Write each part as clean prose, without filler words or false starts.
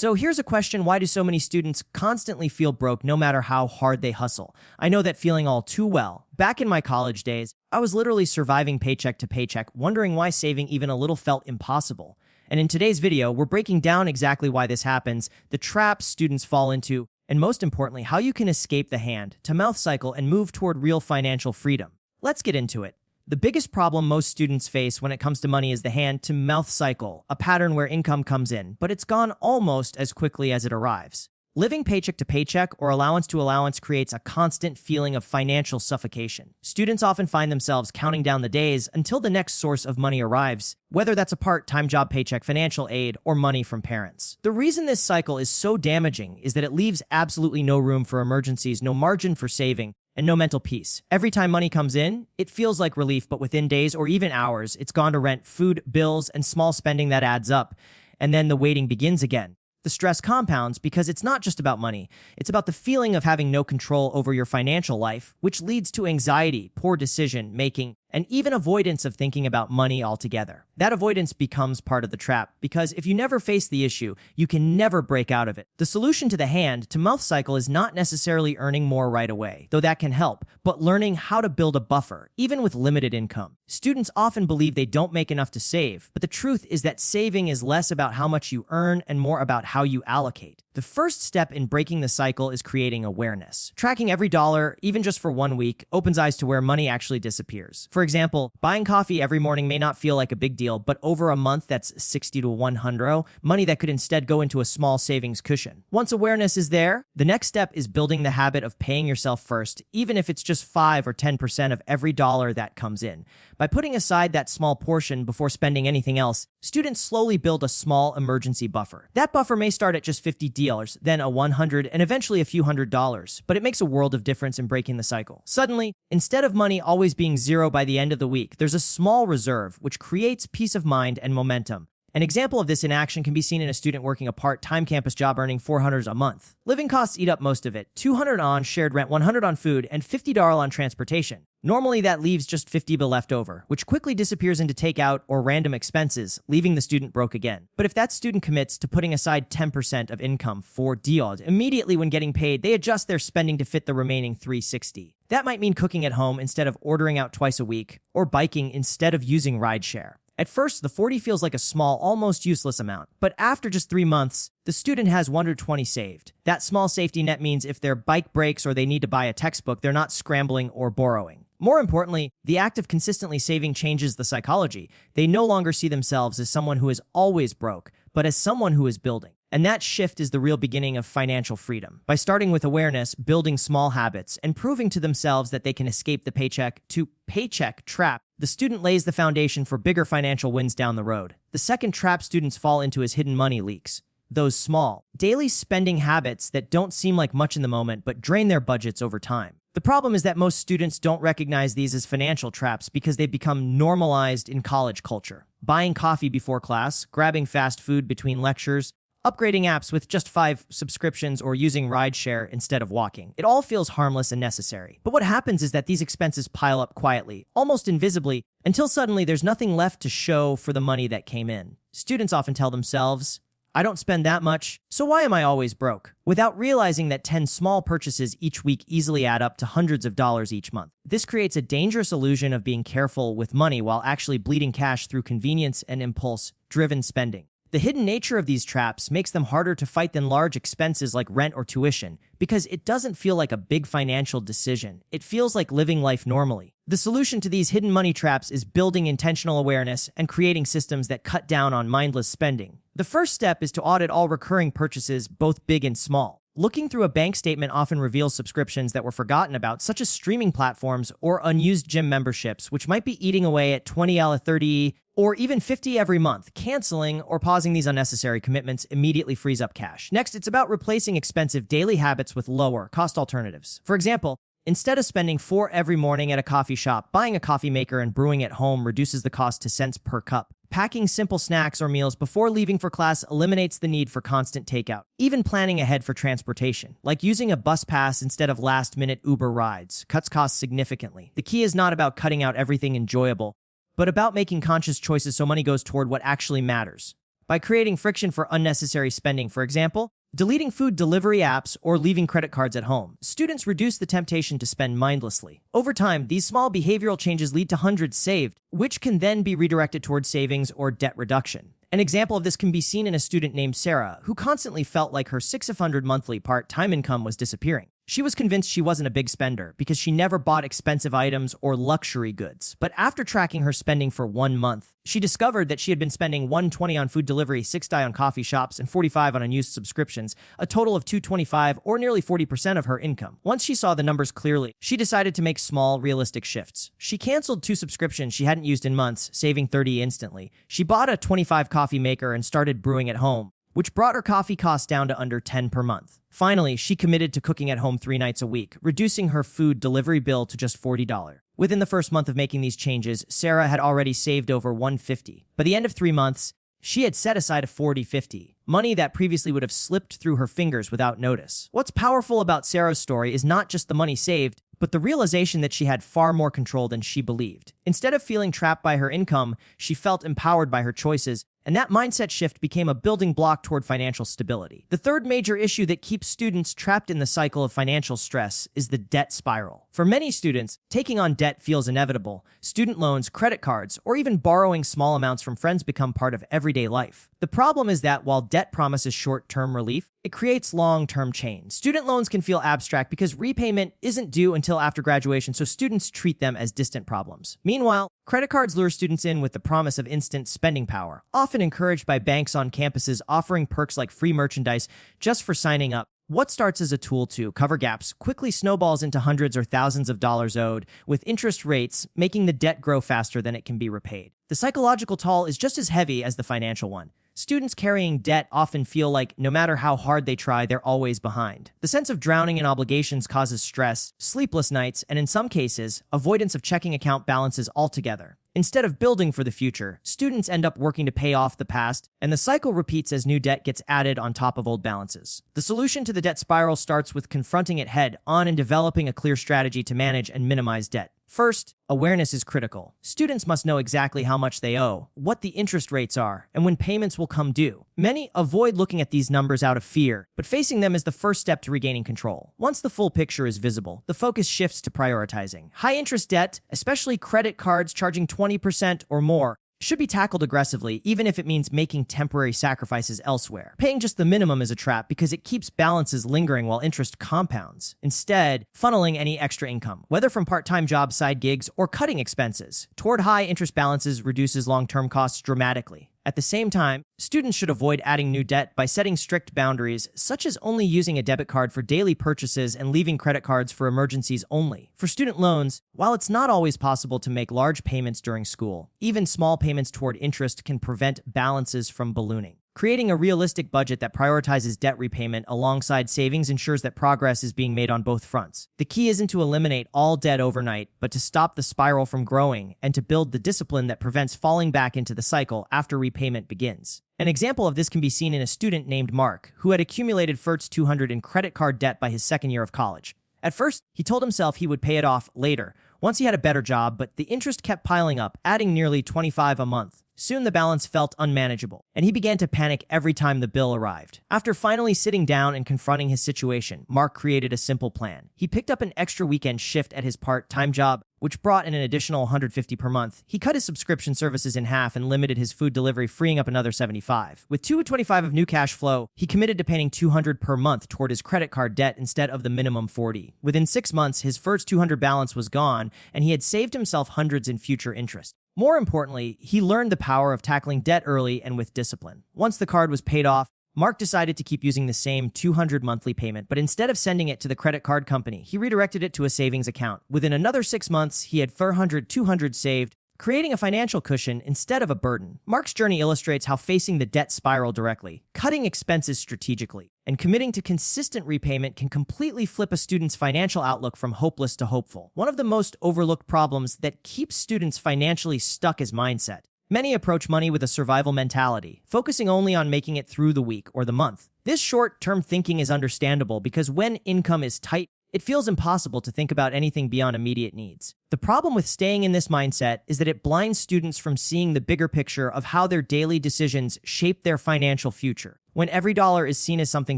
So here's a question: why do so many students constantly feel broke no matter how hard they hustle? I know that feeling all too well. Back in my college days, I was literally surviving paycheck to paycheck, wondering why saving even a little felt impossible. And in today's video, we're breaking down exactly why this happens, the traps students fall into, and most importantly, how you can escape the hand-to-mouth cycle and move toward real financial freedom. Let's get into it. The biggest problem most students face when it comes to money is the hand-to-mouth cycle, a pattern where income comes in, but it's gone almost as quickly as it arrives. Living paycheck to paycheck or allowance to allowance creates a constant feeling of financial suffocation. Students often find themselves counting down the days until the next source of money arrives, whether that's a part-time job paycheck, financial aid, or money from parents. The reason this cycle is so damaging is that it leaves absolutely no room for emergencies, no margin for saving, and no mental peace. Every time money comes in, it feels like relief, but within days or even hours, it's gone to rent, food, bills, and small spending that adds up. And then the waiting begins again. The stress compounds because it's not just about money. It's about the feeling of having no control over your financial life, which leads to anxiety, poor decision making, and even avoidance of thinking about money altogether. That avoidance becomes part of the trap because if you never face the issue, you can never break out of it. The solution to the hand-to-mouth cycle is not necessarily earning more right away, though that can help, but learning how to build a buffer, even with limited income. Students often believe they don't make enough to save, but the truth is that saving is less about how much you earn and more about how you allocate. The first step in breaking the cycle is creating awareness. Tracking every dollar, even just for 1 week, opens eyes to where money actually disappears. For example, buying coffee every morning may not feel like a big deal, but over a month that's 60 to 100, money that could instead go into a small savings cushion. Once awareness is there, the next step is building the habit of paying yourself first, even if it's just 5 or 10% of every dollar that comes in. By putting aside that small portion before spending anything else, students slowly build a small emergency buffer. That buffer may start at just $50, then a $100, and eventually a few $100s, but it makes a world of difference in breaking the cycle. Suddenly, instead of money always being zero by the end of the week, there's a small reserve, which creates peace of mind and momentum. An example of this in action can be seen in a student working a part-time campus job earning $400 a month. Living costs eat up most of it, $200 on shared rent, $100 on food, and $50 on transportation. Normally, that leaves just $50 left over, which quickly disappears into takeout or random expenses, leaving the student broke again. But if that student commits to putting aside 10% of income for deals, immediately when getting paid, they adjust their spending to fit the remaining $360. That might mean cooking at home instead of ordering out twice a week, or biking instead of using rideshare. At first, the 40 feels like a small, almost useless amount, but after just 3 months, the student has $120 saved. That small safety net means if their bike breaks or they need to buy a textbook, they're not scrambling or borrowing. More importantly, the act of consistently saving changes the psychology. They no longer see themselves as someone who is always broke, but as someone who is building. And that shift is the real beginning of financial freedom. By starting with awareness, building small habits, and proving to themselves that they can escape the paycheck to paycheck trap, the student lays the foundation for bigger financial wins down the road. The second trap students fall into is hidden money leaks. Those small, daily spending habits that don't seem like much in the moment but drain their budgets over time. The problem is that most students don't recognize these as financial traps because they've become normalized in college culture. Buying coffee before class, grabbing fast food between lectures, upgrading apps with just 5 subscriptions, or using rideshare instead of walking. It all feels harmless and necessary. But what happens is that these expenses pile up quietly, almost invisibly, until suddenly there's nothing left to show for the money that came in. Students often tell themselves, I don't spend that much, so why am I always broke? Without realizing that 10 small purchases each week easily add up to hundreds of dollars each month. This creates a dangerous illusion of being careful with money while actually bleeding cash through convenience and impulse-driven spending. The hidden nature of these traps makes them harder to fight than large expenses like rent or tuition, because it doesn't feel like a big financial decision. It feels like living life normally. The solution to these hidden money traps is building intentional awareness and creating systems that cut down on mindless spending. The first step is to audit all recurring purchases, both big and small. Looking through a bank statement often reveals subscriptions that were forgotten about, such as streaming platforms or unused gym memberships, which might be eating away at $20, $30, or even $50 every month. Canceling or pausing these unnecessary commitments immediately frees up cash. Next, it's about replacing expensive daily habits with lower-cost alternatives. For example, instead of spending $4 every morning at a coffee shop, buying a coffee maker and brewing at home reduces the cost to cents per cup. Packing simple snacks or meals before leaving for class eliminates the need for constant takeout. Even planning ahead for transportation, like using a bus pass instead of last-minute Uber rides, cuts costs significantly. The key is not about cutting out everything enjoyable, but about making conscious choices so money goes toward what actually matters. by creating friction for unnecessary spending. For example, deleting food delivery apps or leaving credit cards at home. Students reduce the temptation to spend mindlessly. Over time, these small behavioral changes lead to hundreds saved, which can then be redirected towards savings or debt reduction. An example of this can be seen in a student named Sarah, who constantly felt like her $600 monthly part-time income was disappearing. She was convinced she wasn't a big spender because she never bought expensive items or luxury goods. But after tracking her spending for 1 month, she discovered that she had been spending $120 on food delivery, $6 on coffee shops, and $45 on unused subscriptions, a total of $225, or nearly 40% of her income. Once she saw the numbers clearly, she decided to make small, realistic shifts. She canceled 2 subscriptions she hadn't used in months, saving $30 instantly. She bought a $25 coffee maker and started brewing at home, which brought her coffee costs down to under $10 per month. Finally, she committed to cooking at home 3 nights a week, reducing her food delivery bill to just $40. Within the first month of making these changes, Sarah had already saved over $150. By the end of 3 months, she had set aside a $40.50, money that previously would have slipped through her fingers without notice. What's powerful about Sarah's story is not just the money saved, but the realization that she had far more control than she believed. Instead of feeling trapped by her income, she felt empowered by her choices, and that mindset shift became a building block toward financial stability. The third major issue that keeps students trapped in the cycle of financial stress is the debt spiral. For many students, taking on debt feels inevitable. Student loans, credit cards, or even borrowing small amounts from friends become part of everyday life. The problem is that while debt promises short-term relief, it creates long-term change. Student loans can feel abstract because repayment isn't due until after graduation, so students treat them as distant problems. Meanwhile, credit cards lure students in with the promise of instant spending power, often encouraged by banks on campuses offering perks like free merchandise just for signing up. What starts as a tool to cover gaps quickly snowballs into hundreds or thousands of dollars owed, with interest rates making the debt grow faster than it can be repaid. The psychological toll is just as heavy as the financial one. Students carrying debt often feel like no matter how hard they try, they're always behind. The sense of drowning in obligations causes stress, sleepless nights, and in some cases, avoidance of checking account balances altogether. Instead of building for the future, students end up working to pay off the past, and the cycle repeats as new debt gets added on top of old balances. The solution to the debt spiral starts with confronting it head on and developing a clear strategy to manage and minimize debt. First, awareness is critical. Students must know exactly how much they owe, what the interest rates are, and when payments will come due. Many avoid looking at these numbers out of fear, but facing them is the first step to regaining control. Once the full picture is visible, the focus shifts to prioritizing. High-interest debt, especially credit cards charging 20% or more, should be tackled aggressively, even if it means making temporary sacrifices elsewhere. Paying just the minimum is a trap because it keeps balances lingering while interest compounds. Instead, funneling any extra income, whether from part-time jobs, side gigs, or cutting expenses, toward high-interest balances reduces long-term costs dramatically. At the same time, students should avoid adding new debt by setting strict boundaries, such as only using a debit card for daily purchases and leaving credit cards for emergencies only. For student loans, while it's not always possible to make large payments during school, even small payments toward interest can prevent balances from ballooning. Creating a realistic budget that prioritizes debt repayment alongside savings ensures that progress is being made on both fronts. The key isn't to eliminate all debt overnight, but to stop the spiral from growing and to build the discipline that prevents falling back into the cycle after repayment begins. An example of this can be seen in a student named Mark, who had accumulated first $200 in credit card debt by his second year of college. At first, he told himself he would pay it off later, once he had a better job, but the interest kept piling up, adding nearly $25 a month. Soon the balance felt unmanageable, and he began to panic every time the bill arrived. After finally sitting down and confronting his situation, Mark created a simple plan. He picked up an extra weekend shift at his part-time job, which brought in an additional $150 per month. He cut his subscription services in half and limited his food delivery, freeing up another $75. With $225 of new cash flow, he committed to paying $200 per month toward his credit card debt instead of the minimum $40. Within 6 months, his first $200 balance was gone, and he had saved himself hundreds in future interest. More importantly, he learned the power of tackling debt early and with discipline. Once the card was paid off, Mark decided to keep using the same $200 monthly payment, but instead of sending it to the credit card company, he redirected it to a savings account. Within another 6 months, he had $400 saved, creating a financial cushion instead of a burden. Mark's journey illustrates how facing the debt spiral directly, cutting expenses strategically, and committing to consistent repayment can completely flip a student's financial outlook from hopeless to hopeful. One of the most overlooked problems that keeps students financially stuck is mindset. Many approach money with a survival mentality, focusing only on making it through the week or the month. This short-term thinking is understandable because when income is tight, It feels impossible to think about anything beyond immediate needs. The problem with staying in this mindset is that it blinds students from seeing the bigger picture of how their daily decisions shape their financial future. When every dollar is seen as something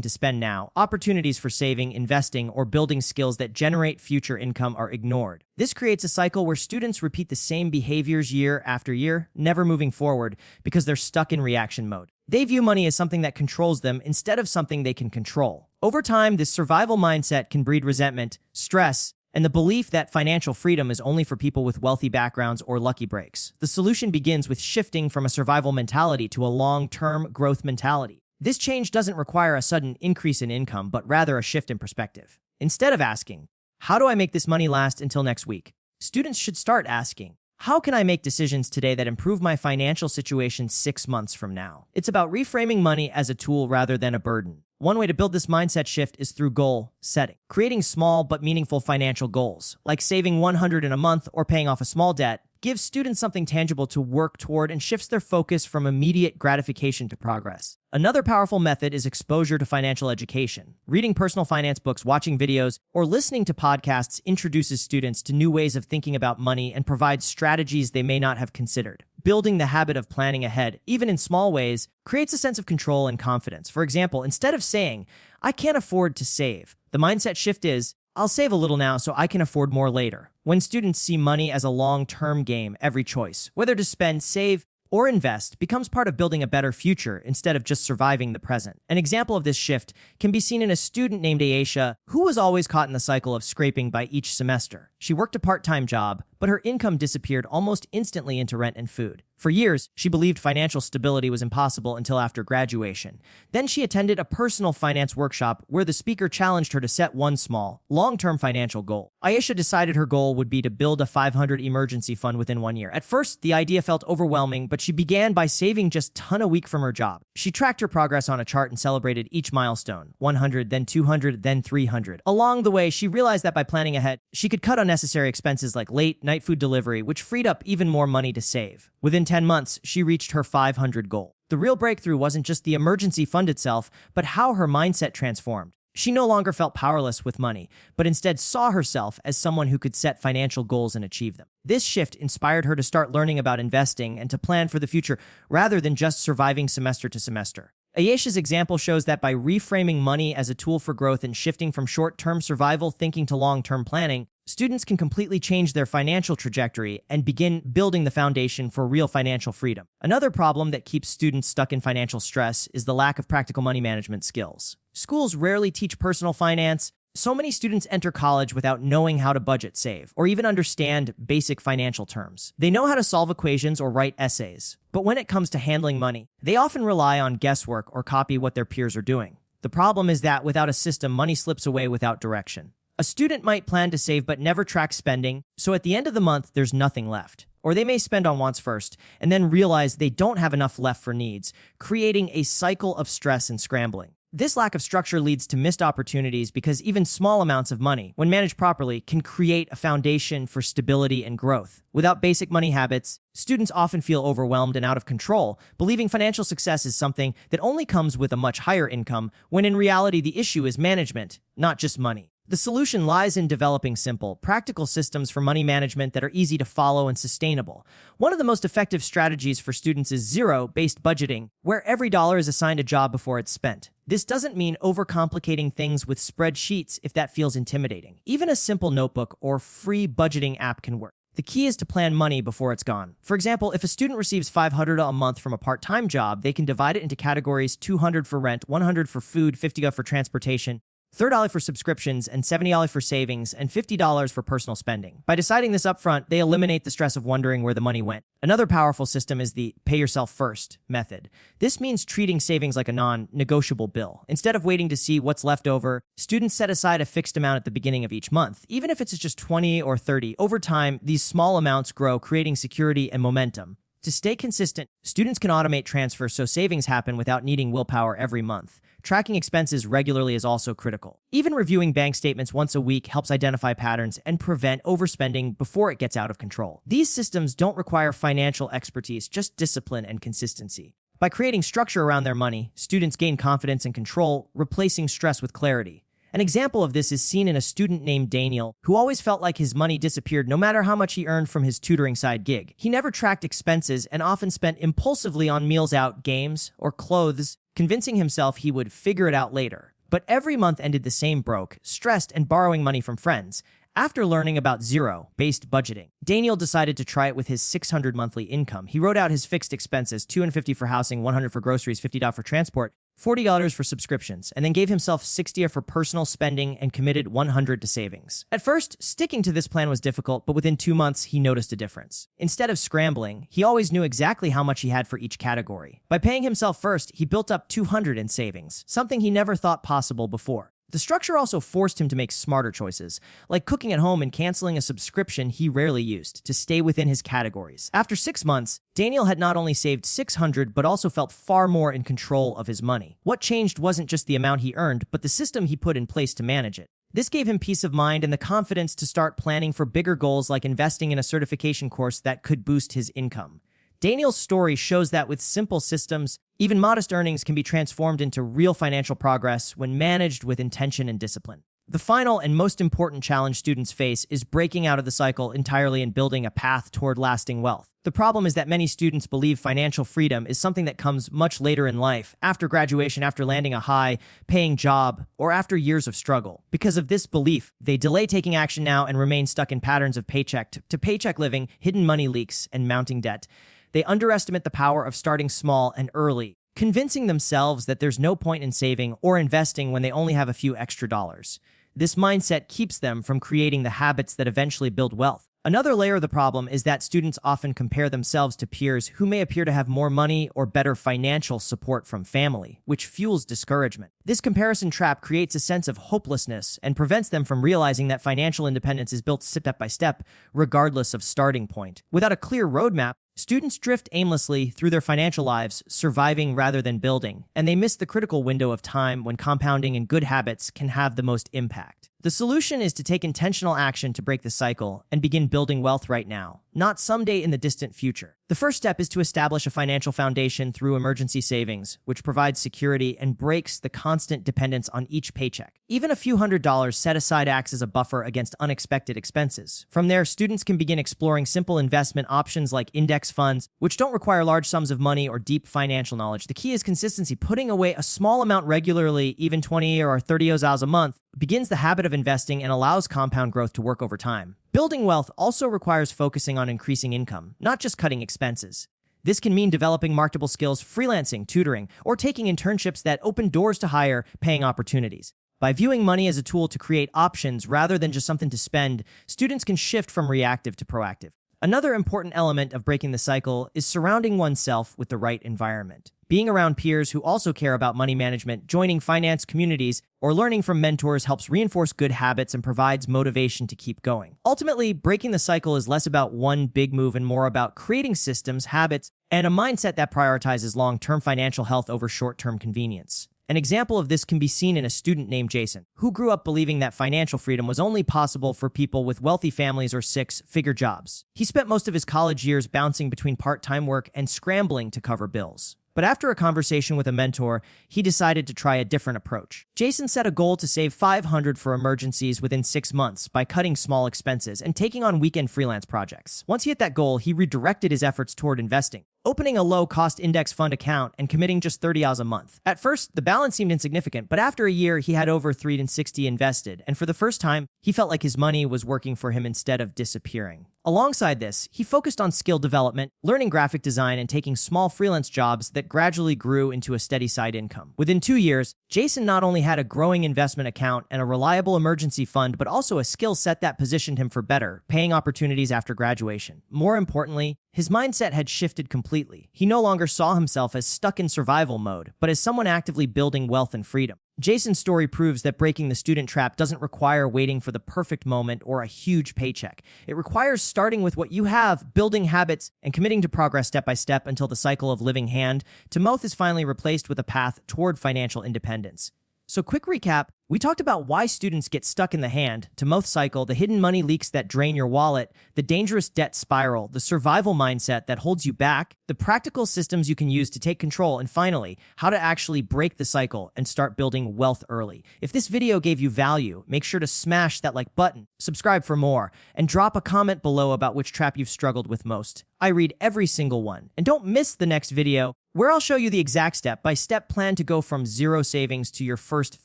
to spend now, opportunities for saving, investing, or building skills that generate future income are ignored. This creates a cycle where students repeat the same behaviors year after year, never moving forward because they're stuck in reaction mode. They view money as something that controls them instead of something they can control. Over time, this survival mindset can breed resentment, stress, and the belief that financial freedom is only for people with wealthy backgrounds or lucky breaks. The solution begins with shifting from a survival mentality to a long-term growth mentality. This change doesn't require a sudden increase in income, but rather a shift in perspective. Instead of asking, "How do I make this money last until next week?" students should start asking, "How can I make decisions today that improve my financial situation 6 months from now?" It's about reframing money as a tool rather than a burden. One way to build this mindset shift is through goal setting. Creating small but meaningful financial goals, like saving $100 in a month or paying off a small debt, gives students something tangible to work toward and shifts their focus from immediate gratification to progress. Another powerful method is exposure to financial education. Reading personal finance books, watching videos, or listening to podcasts introduces students to new ways of thinking about money and provides strategies they may not have considered. Building the habit of planning ahead, even in small ways, creates a sense of control and confidence. For example, instead of saying, "I can't afford to save," the mindset shift is, "I'll save a little now so I can afford more later." When students see money as a long-term game, every choice, whether to spend, save, or invest, becomes part of building a better future instead of just surviving the present. An example of this shift can be seen in a student named Aisha, who was always caught in the cycle of scraping by each semester. She worked a part-time job, but her income disappeared almost instantly into rent and food. For years, she believed financial stability was impossible until after graduation. Then she attended a personal finance workshop where the speaker challenged her to set one small, long-term financial goal. Aisha decided her goal would be to build a $500 emergency fund within 1 year. At first, the idea felt overwhelming, but she began by saving just $10 a week from her job. She tracked her progress on a chart and celebrated each milestone, 100, then 200, then 300. Along the way, she realized that by planning ahead, she could cut unnecessary expenses like late night food delivery, which freed up even more money to save. Within 10 months, she reached her 500 goal. The real breakthrough wasn't just the emergency fund itself, but how her mindset transformed. She no longer felt powerless with money, but instead saw herself as someone who could set financial goals and achieve them. This shift inspired her to start learning about investing and to plan for the future rather than just surviving semester to semester. Ayesha's example shows that by reframing money as a tool for growth and shifting from short-term survival thinking to long-term planning, students can completely change their financial trajectory and begin building the foundation for real financial freedom. Another problem that keeps students stuck in financial stress is the lack of practical money management skills. Schools rarely teach personal finance. So many students enter college without knowing how to budget, save, or even understand basic financial terms. They know how to solve equations or write essays, but when it comes to handling money, they often rely on guesswork or copy what their peers are doing. The problem is that without a system, money slips away without direction. A student might plan to save but never track spending, so at the end of the month, there's nothing left. Or they may spend on wants first, and then realize they don't have enough left for needs, creating a cycle of stress and scrambling. This lack of structure leads to missed opportunities because even small amounts of money, when managed properly, can create a foundation for stability and growth. Without basic money habits, students often feel overwhelmed and out of control, believing financial success is something that only comes with a much higher income, when in reality the issue is management, not just money. The solution lies in developing simple, practical systems for money management that are easy to follow and sustainable. One of the most effective strategies for students is zero-based budgeting, where every dollar is assigned a job before it's spent. This doesn't mean overcomplicating things with spreadsheets if that feels intimidating. Even a simple notebook or free budgeting app can work. The key is to plan money before it's gone. For example, if a student receives $500 a month from a part-time job, they can divide it into categories: $200 for rent, $100 for food, $50 for transportation, $30 for subscriptions, and $70 for savings, and $50 for personal spending. By deciding this upfront, they eliminate the stress of wondering where the money went. Another powerful system is the pay yourself first method. This means treating savings like a non-negotiable bill. Instead of waiting to see what's left over, students set aside a fixed amount at the beginning of each month. Even if it's just 20 or 30, over time, these small amounts grow, creating security and momentum. To stay consistent, students can automate transfers so savings happen without needing willpower every month. Tracking expenses regularly is also critical. Even reviewing bank statements once a week helps identify patterns and prevent overspending before it gets out of control. These systems don't require financial expertise, just discipline and consistency. By creating structure around their money, students gain confidence and control, replacing stress with clarity. An example of this is seen in a student named Daniel, who always felt like his money disappeared no matter how much he earned from his tutoring side gig. He never tracked expenses and often spent impulsively on meals out, games, or clothes, convincing himself he would figure it out later. But every month ended the same: broke, stressed, and borrowing money from friends. After learning about zero-based budgeting, Daniel decided to try it with his $600 monthly income. He wrote out his fixed expenses: $250 for housing, $100 for groceries, $50 for transport, $40 for subscriptions, and then gave himself $60 for personal spending and committed $100 to savings. At first, sticking to this plan was difficult, but within 2 months, he noticed a difference. Instead of scrambling, he always knew exactly how much he had for each category. By paying himself first, he built up $200 in savings, something he never thought possible before. The structure also forced him to make smarter choices, like cooking at home and canceling a subscription he rarely used, to stay within his categories. After 6 months, Daniel had not only saved $600, but also felt far more in control of his money. What changed wasn't just the amount he earned, but the system he put in place to manage it. This gave him peace of mind and the confidence to start planning for bigger goals, like investing in a certification course that could boost his income. Daniel's story shows that with simple systems, even modest earnings can be transformed into real financial progress when managed with intention and discipline. The final and most important challenge students face is breaking out of the cycle entirely and building a path toward lasting wealth. The problem is that many students believe financial freedom is something that comes much later in life, after graduation, after landing a high-paying job, or after years of struggle. Because of this belief, they delay taking action now and remain stuck in patterns of paycheck to paycheck living, hidden money leaks, and mounting debt. They underestimate the power of starting small and early, convincing themselves that there's no point in saving or investing when they only have a few extra dollars. This mindset keeps them from creating the habits that eventually build wealth. Another layer of the problem is that students often compare themselves to peers who may appear to have more money or better financial support from family, which fuels discouragement. This comparison trap creates a sense of hopelessness and prevents them from realizing that financial independence is built step by step, regardless of starting point. Without a clear roadmap, students drift aimlessly through their financial lives, surviving rather than building, and they miss the critical window of time when compounding and good habits can have the most impact. The solution is to take intentional action to break the cycle and begin building wealth right now, not someday in the distant future. The first step is to establish a financial foundation through emergency savings, which provides security and breaks the constant dependence on each paycheck. Even a few $100s set aside acts as a buffer against unexpected expenses. From there, students can begin exploring simple investment options like index funds, which don't require large sums of money or deep financial knowledge. The key is consistency. Putting away a small amount regularly, even 20 or 30 hours a month, begins the habit of investing and allows compound growth to work over time. Building wealth also requires focusing on increasing income, not just cutting expenses. This can mean developing marketable skills, freelancing, tutoring, or taking internships that open doors to higher paying opportunities. By viewing money as a tool to create options rather than just something to spend, students can shift from reactive to proactive. Another important element of breaking the cycle is surrounding oneself with the right environment. Being around peers who also care about money management, joining finance communities, or learning from mentors helps reinforce good habits and provides motivation to keep going. Ultimately, breaking the cycle is less about one big move and more about creating systems, habits, and a mindset that prioritizes long-term financial health over short-term convenience. An example of this can be seen in a student named Jason, who grew up believing that financial freedom was only possible for people with wealthy families or six-figure jobs. He spent most of his college years bouncing between part-time work and scrambling to cover bills. But after a conversation with a mentor, he decided to try a different approach. Jason set a goal to save $500 for emergencies within 6 months by cutting small expenses and taking on weekend freelance projects. Once he hit that goal, he redirected his efforts toward investing, opening a low-cost index fund account and committing just $30 a month. At first, the balance seemed insignificant, but after a year, he had over $360 invested, and for the first time, he felt like his money was working for him instead of disappearing. Alongside this, he focused on skill development, learning graphic design, and taking small freelance jobs that gradually grew into a steady side income. Within 2 years, Jason not only had a growing investment account and a reliable emergency fund, but also a skill set that positioned him for better, paying opportunities after graduation. More importantly, his mindset had shifted completely. He no longer saw himself as stuck in survival mode, but as someone actively building wealth and freedom. Jason's story proves that breaking the student trap doesn't require waiting for the perfect moment or a huge paycheck. It requires starting with what you have, building habits, and committing to progress step by step until the cycle of living hand to mouth is finally replaced with a path toward financial independence. So quick recap, we talked about why students get stuck in the hand-to-mouth cycle, the hidden money leaks that drain your wallet, the dangerous debt spiral, the survival mindset that holds you back, the practical systems you can use to take control, and finally, how to actually break the cycle and start building wealth early. If this video gave you value, make sure to smash that like button, subscribe for more, and drop a comment below about which trap you've struggled with most. I read every single one. And don't miss the next video, where I'll show you the exact step-by-step plan to go from zero savings to your first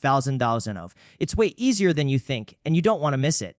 $1,000 of. It's way easier than you think, and you don't want to miss it.